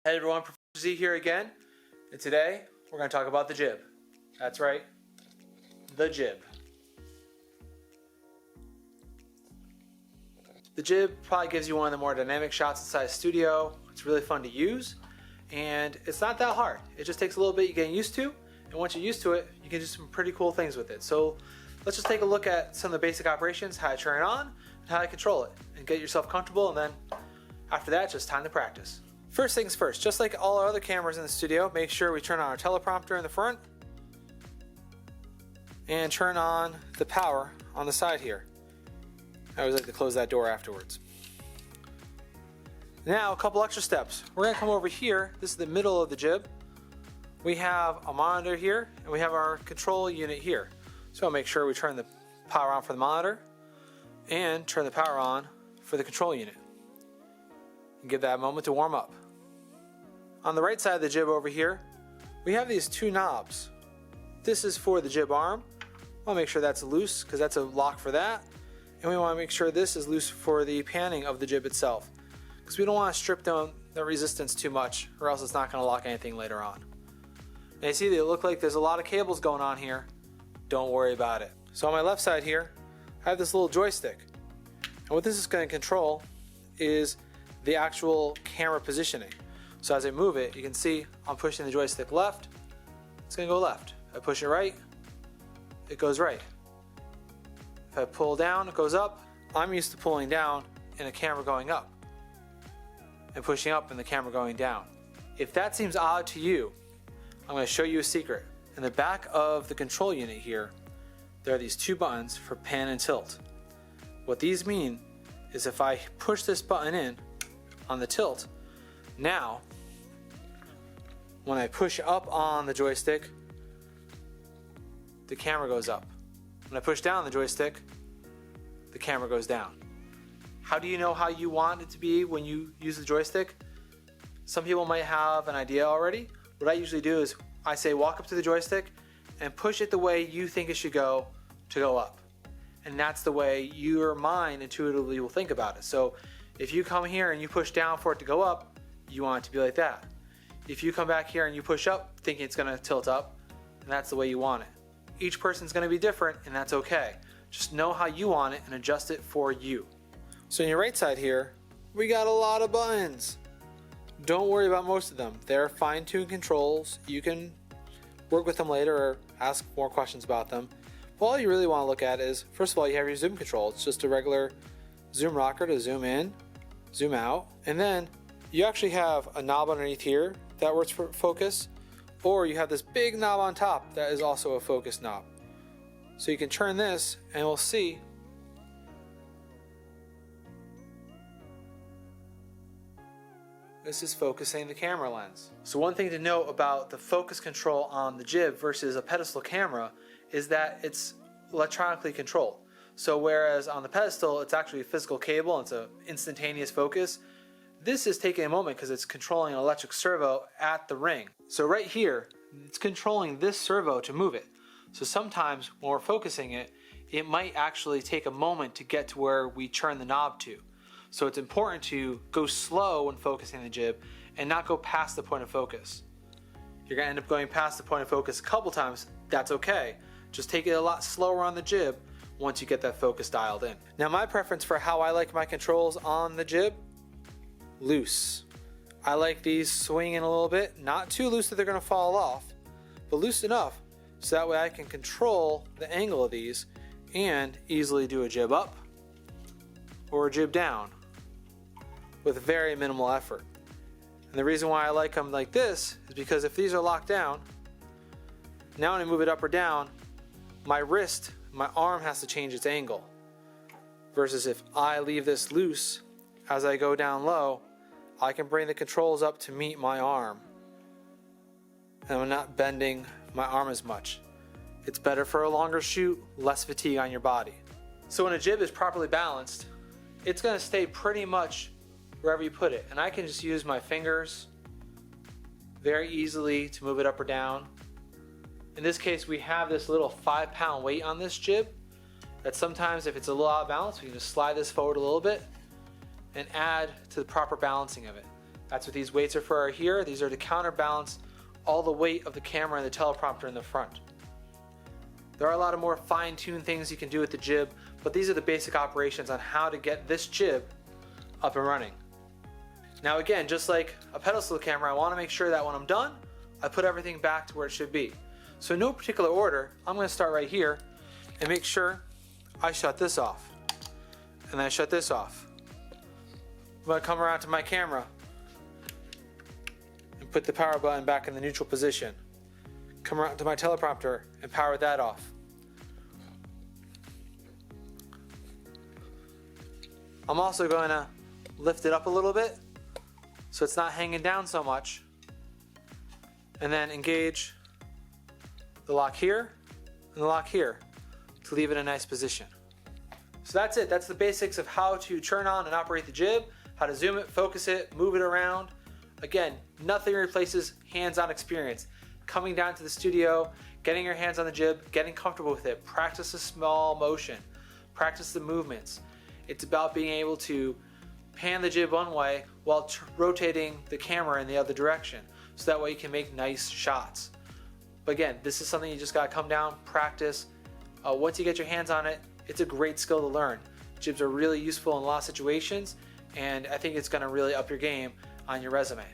Hey everyone, Professor Z here again, and today we're going to talk about the jib. That's right, the jib. The jib probably gives you one of the more dynamic shots inside a studio. It's really fun to use, and it's not that hard. It just takes a little bit of getting used to, and once you're used to it, you can do some pretty cool things with it. So let's just take a look at some of the basic operations, how to turn it on, and how to control it, and get yourself comfortable, and then after that, it's just time to practice. First things first, just like all our other cameras in the studio, make sure we turn on our teleprompter in the front and turn on the power on the side here. I always like to close that door afterwards. Now, a couple extra steps. We're going to come over here. This is the middle of the jib. We have a monitor here, and we have our control unit here. So I'll make sure we turn the power on for the monitor and turn the power on for the control unit. And give that a moment to warm up. On the right side of the jib over here, we have these two knobs. This is for the jib arm. I'll make sure that's loose because that's a lock for that. And we want to make sure this is loose for the panning of the jib itself, because we don't want to strip down the resistance too much, or else it's not going to lock anything later on. Now you see they look like there's a lot of cables going on here. Don't worry about it. So on my left side here, I have this little joystick. And what this is going to control is the actual camera positioning. So as I move it, you can see I'm pushing the joystick left, it's going to go left. If I push it right, it goes right. If I pull down, it goes up. I'm used to pulling down and the camera going up, and pushing up and the camera going down. If that seems odd to you, I'm going to show you a secret. In the back of the control unit here, there are these two buttons for pan and tilt. What these mean is if I push this button in on the tilt, now when I push up on the joystick, the camera goes up. When I push down on the joystick, the camera goes down. How do you know how you want it to be when you use the joystick? Some people might have an idea already. What I usually do is I say walk up to the joystick and push it the way you think it should go to go up. And that's the way your mind intuitively will think about it. So if you come here and you push down for it to go up, you want it to be like that. If you come back here and you push up thinking it's going to tilt up, and that's the way you want it. Each person's going to be different, and that's okay. Just know how you want it and adjust it for you. So on your right side here, we got a lot of buttons. Don't worry about most of them. They're fine-tuned controls. You can work with them later or ask more questions about them. But all you really want to look at is, first of all, you have your zoom control. It's just a regular zoom rocker to zoom in, zoom out, and then you actually have a knob underneath here that works for focus, or you have this big knob on top that is also a focus knob. So you can turn this and we'll see this is focusing the camera lens. So one thing to note about the focus control on the jib versus a pedestal camera is that it's electronically controlled. So whereas on the pedestal it's actually a physical cable and it's an instantaneous focus, this is taking a moment because it's controlling an electric servo at the ring. So right here, it's controlling this servo to move it. So sometimes when we're focusing it, it might actually take a moment to get to where we turn the knob to. So it's important to go slow when focusing the jib and not go past the point of focus. You're going to end up going past the point of focus a couple times. That's okay. Just take it a lot slower on the jib once you get that focus dialed in. Now my preference for how I like my controls on the jib, loose. I like these swinging a little bit, not too loose that they're going to fall off, but loose enough so that way I can control the angle of these and easily do a jib up or a jib down with very minimal effort. And the reason why I like them like this is because if these are locked down, now when I move it up or down, my wrist, my arm has to change its angle. Versus if I leave this loose as I go down low, I can bring the controls up to meet my arm. And I'm not bending my arm as much. It's better for a longer shoot, less fatigue on your body. So when a jib is properly balanced, it's going to stay pretty much wherever you put it. And I can just use my fingers very easily to move it up or down. In this case, we have this little 5-pound weight on this jib that sometimes if it's a little out of balance, we can just slide this forward a little bit and add to the proper balancing of it. That's what these weights are for here. These are to counterbalance all the weight of the camera and the teleprompter in the front. There are a lot of more fine-tuned things you can do with the jib, but these are the basic operations on how to get this jib up and running. Now again, just like a pedestal camera, I want to make sure that when I'm done, I put everything back to where it should be. So in no particular order, I'm going to start right here and make sure I shut this off. And then I shut this off. I'm going to come around to my camera and put the power button back in the neutral position. Come around to my teleprompter and power that off. I'm also going to lift it up a little bit so it's not hanging down so much, and then engage the lock here and the lock here to leave it in a nice position. So that's it. That's the basics of how to turn on and operate the jib, how to zoom it, focus it, move it around. Again, nothing replaces hands-on experience. Coming down to the studio, getting your hands on the jib, getting comfortable with it, practice a small motion, practice the movements. It's about being able to pan the jib one way while rotating the camera in the other direction, so that way you can make nice shots. But again, this is something you just gotta come down, practice. Once you get your hands on it, it's a great skill to learn. Jibs are really useful in a lot of situations, and I think it's gonna really up your game on your resume.